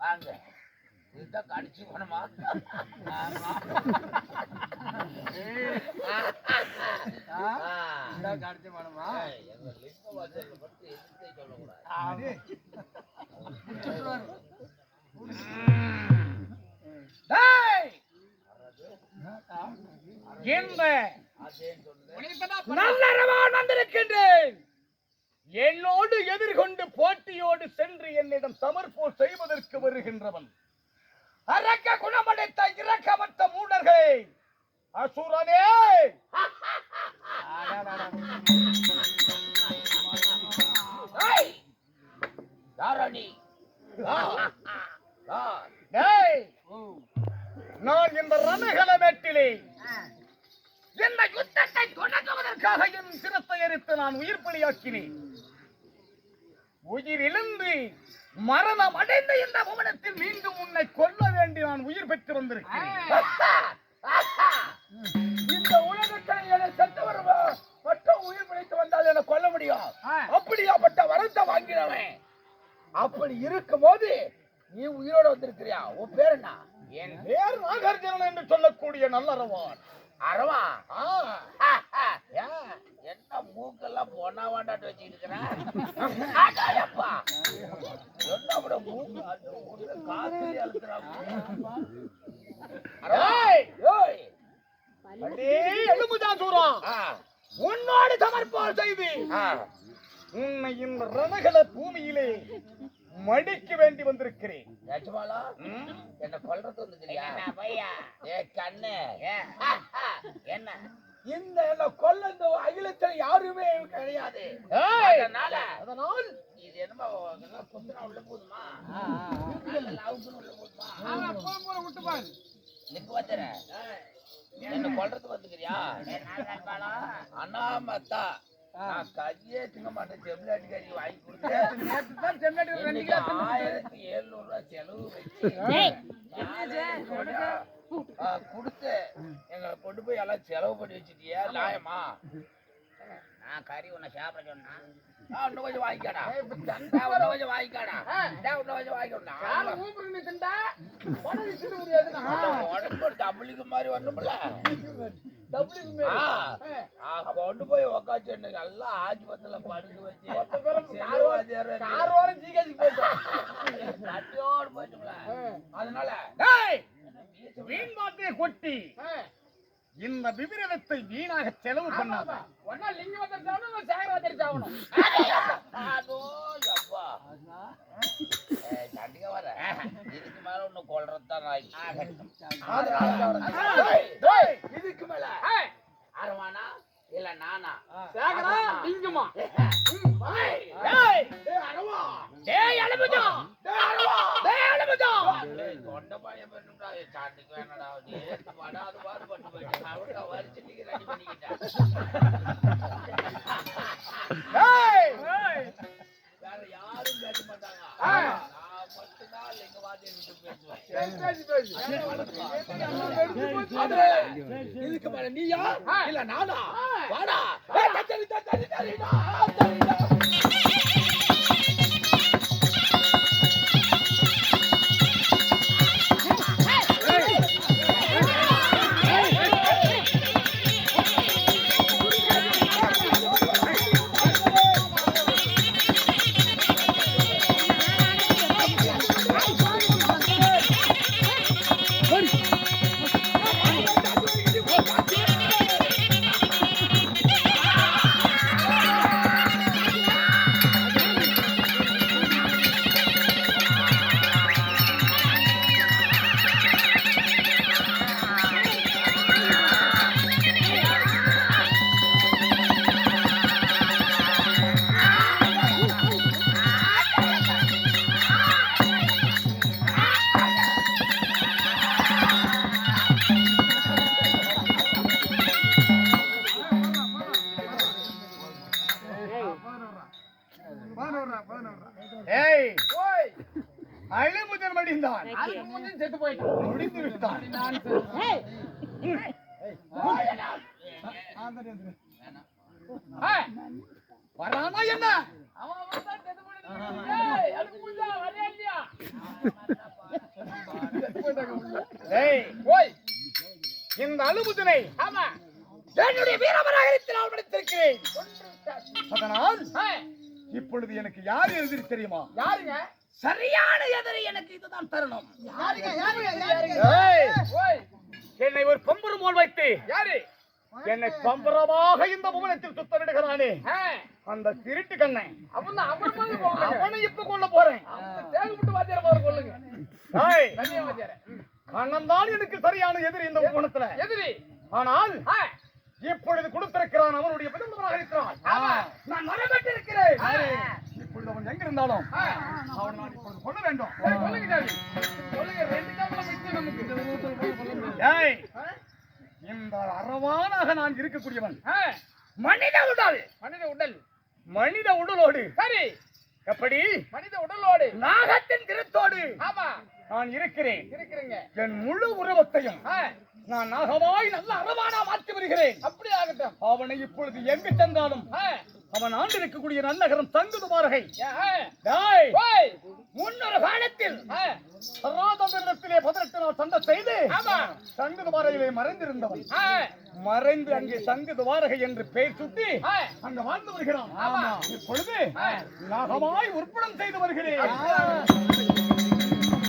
வாங்க. இதுதான் கடிச்சு போனமா? கடிச்சு போனமா? எங்க லிங்க வாசல்ல பத்தி எதிர்த்தே சொல்லக்கூடாது. நல்லறவான் வந்திருக்கின்றேன். என்னோடு எதிர்கொண்டு போட்டியோடு சென்று என்னிடம் சமர்ப்போர் செய்வதற்கு வருகின்றவன் அரக்க குணமடைத்த இரக்கமற்ற மூடர்கள் அசுரனே. யாரணி நான் இந்த ரணகலமேட்டிலே இந்த யுத்தத்தை தொடங்குவதற்காக என் சிரத்தை எரித்து நான் உயிர் பலியாக்கினேன். உயிரிழந்து மரணம் அடைந்த இந்த புவனத்தில் மீண்டும் உன்னை கொல்ல வேண்டி நான் உயிர் பெற்று வந்திருக்கிறேன். இந்த உலகத்தில் செத்தவர் மட்டும் உயிர் பிழைத்து வந்தால் என கொல்ல முடியும். அப்படியாப்பட்ட வரத்தை வாங்கினவன். அப்படி இருக்கும் போது நீ உயிரோட வந்திருக்கிறியா? உன் பேர் என்ன? என் பேர் நாகார்ஜுனன் என்று சொல்லக்கூடிய நல்லறவான். அரவா என்ன மூக்கெல்லாம் பொண்ணா வாண்டாட்டு வச்சுக்கிட்டு என்ன மூக்கு காசு அழுத்துறாங்க. உன்னோடு சமர்ப்பம் செய்து உன்னை இந்த ரணகல பூமியிலே மடிக்க வேண்டி வந்திருக்கிறேன். என்ன கொல்றது வந்துக்கிறியா? கண்ணு என்ன இந்த கொல்ல இந்த அகிலத்தில் யாருமே கிடையாது. அதனால் இது என்னமா புத்தனா உள்ள போதுமா? விட்டுப்பா லிங்கு வச்சுற என்ன கொல்றது வந்துக்கிறியா? அண்ணாமத்தா நான் கையே திங்க மாட்டேன். செம்லாட்டி கறி வாங்கி கொடுத்தேன். 1700 செலவு வச்சு கொடுத்து எங்களை கொண்டு போய் எல்லாம் செலவு பண்ணி வச்சுட்டியா? நியாயமா? நான் கறி உன்னை சாப்பிட சொன்னா இன்னும் கொஞ்சம் வாங்கிக்காடா. இன்னும் கொஞ்சம் வாங்கிக்காடா. இன்னும் கொஞ்சம் வாங்கிக்கா. உடம்பு டபுளுக்கு மாதிரி வரணும்ல. கொண்டு போய் உக்காச்சு எல்லாம் ஆஸ்பத்திரியில படுக்க வச்சு போயிட்டோம்ல. அதனால வீண் வார்த்தையை கொட்டி இந்த விபரீதத்தை வீணாக செலவு பண்ணாத. கண்டிப்பா வர இதுக்கு மேல ஒண்ணு கொள்றதுதான் நாய். இதுக்கு மேல அரவானா இல்ல நானா லிங்கமா? கொண்ட பழைய பெண்ணுடா சாட்டுக்கு வேணடா. படாது பாடு பண்ணி போயிட்டேன். அவருக்கா வரிச்சுட்டு ரெடி பண்ணிக்கிட்டேன். வேற யாரும் பேச மாட்டாங்க. நான் மட்டும்தான் லிங்கவாதியை விட்டு பேசுவேன். இதுக்கு மேல நீயா இல்ல நானா? வாடா. அழுமுதல் மடிந்தான். செத்து போயிட்டான். முடிந்து விட்டான். வரானா என்ன? அவன் டேய், ஓய் இந்த அழுமுதனை ஆமா என்னுடைய வீரமராகத்தில் நான் படித்திருக்கிறேன். அதனால் ஆ, இப்பொழுது எனக்கு யார் எதிரி தெரியுமா? யாருங்க சரியான எதிரி எனக்கு இதுதான் தருணம். ஏய், ஓய் என்னை ஒரு பம்பரு போல் வைத்து யாரு என்னை பம்பரமாக இந்த புவனத்தில் சுத்தமிடுகிறானே ஆ, அந்த திருட்டு கண்ணை அவன் அவர் மாதிரி போகல அவனை இப்ப கொள்ள போறேன். தேகு விட்டு வாத்தியார மாதிரி கொள்ளுங்க ஏய், கண்ணியம் வாத்தியார கண்ணன் தான் எனக்கு சரியான எதிரி இந்த புவனத்துல. எதிரி ஆனால் ஆ, இப்பொழுது கொடுத்திருக்கிறான் அவனுடைய பிதம்பரமாக இருக்கிறான். ஆமா நான் மரபட்டிருக்கிறேன். ஆ. இப்பொழுது அவன் எங்க இருந்தாலும் ஆ, அவன் நான் இப்பொழுது கொள்ள வேண்டும். சரி, சொல்லுங்க சாமி சொல்லுங்க 2 கம்பளம் மிச்சம் நமக்கு ஏய், ஆ, இந்த அறவானாக நான் இருக்கக்கூடியவன். ஆ, மனித உடல் மனித உடல் மனித உடலோடு சரி எப்படி மனித உடலோடு நாகத்தின் திருத்தோடு ஆமா நான் இருக்கிறேன். இருக்கிறீங்க என் முழு உருவத்தையும் ஆ, நான் நாகமாய் நல்ல அறவானா மாற்றி வருகிறேன். அப்படி ஆகட்டும் அவனை இப்பொழுது எங்கு சென்றாலும் ஆ, அவன் ஆண்டு இருக்கக்கூடிய நன்னகரம் தங்குது மாரகை. ஆ, டேய், ஓய் முன்னொரு காலத்தில் ஆ, சராதமிடத்திலே 18 நாள் சண்டை செய்து ஆமா தங்கு துவாரகையிலே மறைந்திருந்தவன் ஆ, மறைந்து அங்கே தங்கு துவாரகை என்று பெயர் சுட்டி ஆ, அங்க வாழ்ந்து வருகிறான். ஆமா. இப்பொழுது ஆ. நாகமாய் உற்படம் செய்து வருகிறேன்.